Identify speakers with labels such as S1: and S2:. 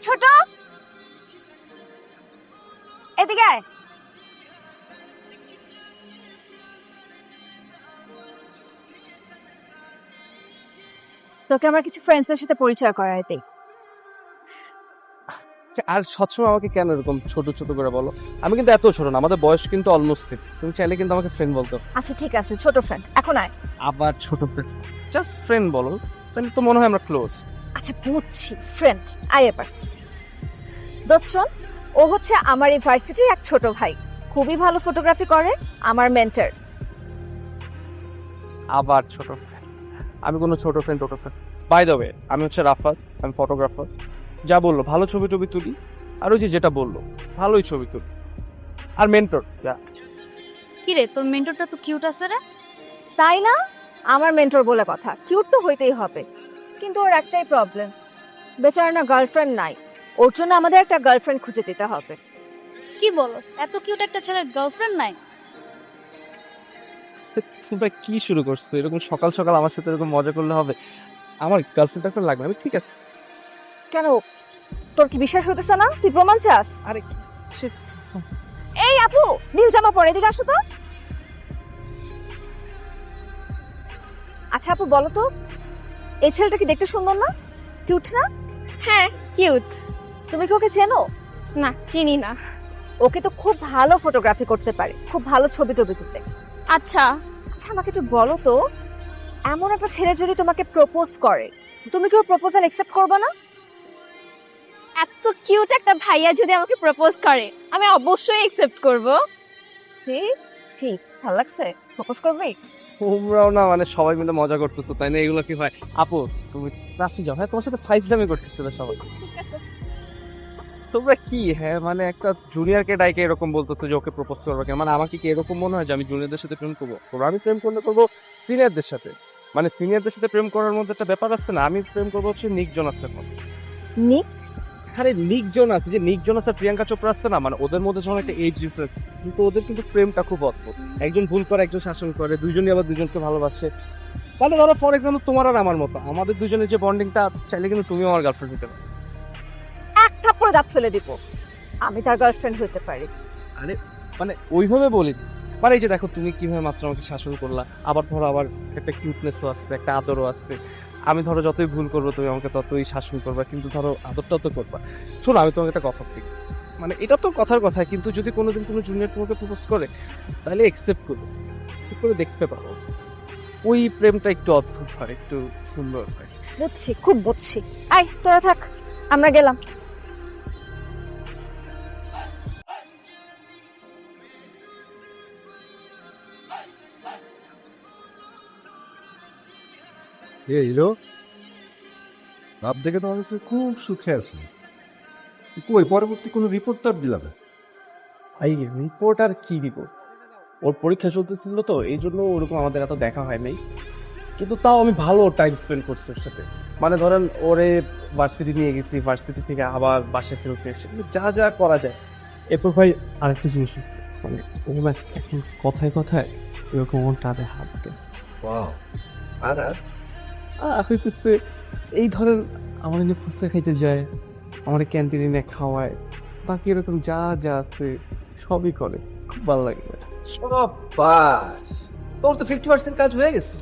S1: ছোট, এদিকে আয়। তোকে আমার কিছু ফ্রেন্ডসদের সাথে পরিচয় করায় দেই।
S2: আর সবসময় আমাকে কেন এরকম ছোট ছোট করে বলো? আমি কিন্তু এত ছোট না, আমাদের বয়স কিন্তু অলমোস্ট সেম। তুমি চাইলে কিন্তু আমাকে ফ্রেন্ড বলতো।
S1: আচ্ছা ঠিক আছে, ছোট ফ্রেন্ড, এখন আয়।
S2: আবার ছোট ফ্রেন্ড? জাস্ট ফ্রেন্ড বলো, তাহলে তো মনে হয় আমরা ক্লোজ।
S1: আচ্ছা বুঝছি, ফ্রেন্ড, আয় এবার। দোস্ত শোন, ও হচ্ছে আমার ইউনিভার্সিটির এক ছোট ভাই, খুবই ভালো ফটোগ্রাফি করে, আমার মেন্টর।
S2: আবার ছোট ফ্রেন্ড? আমি কোনো ছোট ফ্রেন্ড ছোট ফ্রেন্ড? বাই দ্য ওয়ে, আমি হচ্ছে রাফাত, আমি ফটোগ্রাফার। যা বললো ভালো ছবি টবি তুলি, আর ওই যে যেটা বললো ভালোই ছবি তুলি। আর মেন্টর
S3: কি রে, তোর মেন্টরটা তো কিউট আছে রে।
S1: তাই না? আমার মেন্টর বলে কথা, কিউট তো হইতেই হবে, কিন্তু ওর একটাই প্রবলেম, বেচারা না গার্লফ্রেন্ড নাই। ওর জন্য আমাদের একটা গার্লফ্রেন্ড খুঁজে দিতে হবে।
S3: কি বলো, এত কিউট একটা ছেলের গার্লফ্রেন্ড নাই?
S2: তোমরা কি শুরু করছো? এরকম সকাল সকাল আমার সাথে এরকম মজা করলে হবে? আমার গার্লফ্রেন্ড টার্লফ্রেন্ড লাগবে, আমি ঠিক আছে।
S1: কেন, তোর কি বিশ্বাস হইতেছে না? তুই প্রমাণ চাস?
S2: আরে সে
S1: এই আপু, নীল জামা পরে, এদিকে আসো তো। আচ্ছা আপু বলো তো, এই ছেলেটা কি দেখতে সুন্দর না? কিউট না?
S3: হ্যাঁ কিউট।
S1: তুমি কি ওকে চেনো?
S3: না, চিনি না।
S1: ওকে তো খুব ভালো ফটোগ্রাফি করতে পারে, খুব ভালো ছবি টবি তুলতে।
S3: আচ্ছা,
S1: আচ্ছা আমাকে একটু বলো তো, এমন একটা ছেলে যদি তোমাকে প্রপোজ করে, তুমি কি ওর প্রপোজাল একসেপ্ট করবে না?
S3: এত কিউট একটা ভাইয়া যদি আমাকে প্রপোজ করে, আমি অবশ্যই একসেপ্ট করব।
S1: সি, কি ভালো লাগছে? প্রপোজ করবে?
S2: তোমরাও না মানে সবাই মিলে মজা করতেছো, তাই না? এগুলো কি হয়? আপু তুমি ক্লাসে যাও, হ্যাঁ তোমার সাথে ফাইজলামি করতেছিল সবাই।
S3: ঠিক আছে।
S2: তোমরা কি হ্যাঁ মানে একটা জুনিয়রকে ডাইকে এরকম বলতেছো যে ওকে প্রপোজ করবে কেন? মানে আমাকে কি এরকম মনে হয় যে আমি জুনিয়রদের সাথে প্রেম করবো? তোমরা আমি প্রেম করলে করবো সিনিয়রদের সাথে। মানে সিনিয়রদের সাথে প্রেম করার মধ্যে একটা ব্যাপার আছে না? আমি প্রেম করবো হচ্ছে নিক জোনাসের মধ্যে।
S1: নিক?
S2: আরে নিক জোনাস, যে নিক জোনাস আর প্রিয়াঙ্কা চোপড়া আছে না, মানে ওদের মধ্যে যখন একটা এজ ডিফারেন্স, কিন্তু ওদের কিন্তু প্রেমটা খুব অদ্ভুত। একজন ভুল করে একজন শাসন করে, দুইজনই আবার দুজনকে ভালোবাসে। মানে ধরো ফর এক্সাম্পল তোমার আর আমার মতো, আমাদের দুজনের যে বন্ডিংটা, চাইলে কিন্তু তুমিও আমার গার্লফ্রেন্ড হতে পারো।
S1: এক থাপ্পড়ে দাঁত ফেলে দিব, আমি তার গার্লফ্রেন্ড হইতে পারি।
S2: আরে মানে ওইভাবে বলি, মানে এই যে দেখো তুমি কিভাবে মাত্র আমাকে শাসন করলা, আবার ধরো আবার একটা কিউটনেসও আছে, একটা আদরও আছে। আমি ধরো যতই ভুল করবো তুমি আমাকে ততই শাসন করবা, কিন্তু ধরো আদরটাও তো করবা। শোনো আমি তোমাকে একটা কথা বলি, মানে এটা তো কথার কথা, কিন্তু যদি কোনোদিন কোনো জুনিয়র তোমাকে প্রপোজ করে, তাহলে একসেপ্ট করো, একসেপ্ট করে দেখতে পারো। ওই প্রেমটা একটু অদ্ভুত হয়, একটু সুন্দর হয়।
S1: বুঝছি, খুব বুঝছি। আয় তোরা থাক, আমরা গেলাম।
S4: এই হিরো, ভাব দেখে তো আমার কাছে খুব সুখে আছো। কই পরবর্তী কোনো রিপোর্ট তার দিলাম?
S2: এই রিপোর্ট আর কি দিব? ওর পরীক্ষা চলতেছিল তো, এই জন্য ওরকম আমাদের এত দেখা হয় নাই, কিন্তু তাও আমি ভালো টাইম স্পেন্ড করছি ওর সাথে। মানে ধরেন ওরে ভার্সিটি নিয়ে গেছি, ভার্সিটি থেকে আবার বাসায় ফেরত এসে যা যা করা যায়। এরপর ভাই আরেকটা জিনিস আছে, মানে ও না এখন কথায় কথায় এরকম ওর টাতে হাত দেয়।
S4: ওয়াও। আর আর
S2: হইতেছে এই ধরেন আমার এনে ফুচকা খাইতে যায়, আমার ক্যান্টিনে নিয়ে খাওয়ায়, বাকি এরকম যা যা আছে সবই করে, খুব ভালো লাগে।
S5: সব বাস, তোর তো 50% কাজ হয়ে গেছে।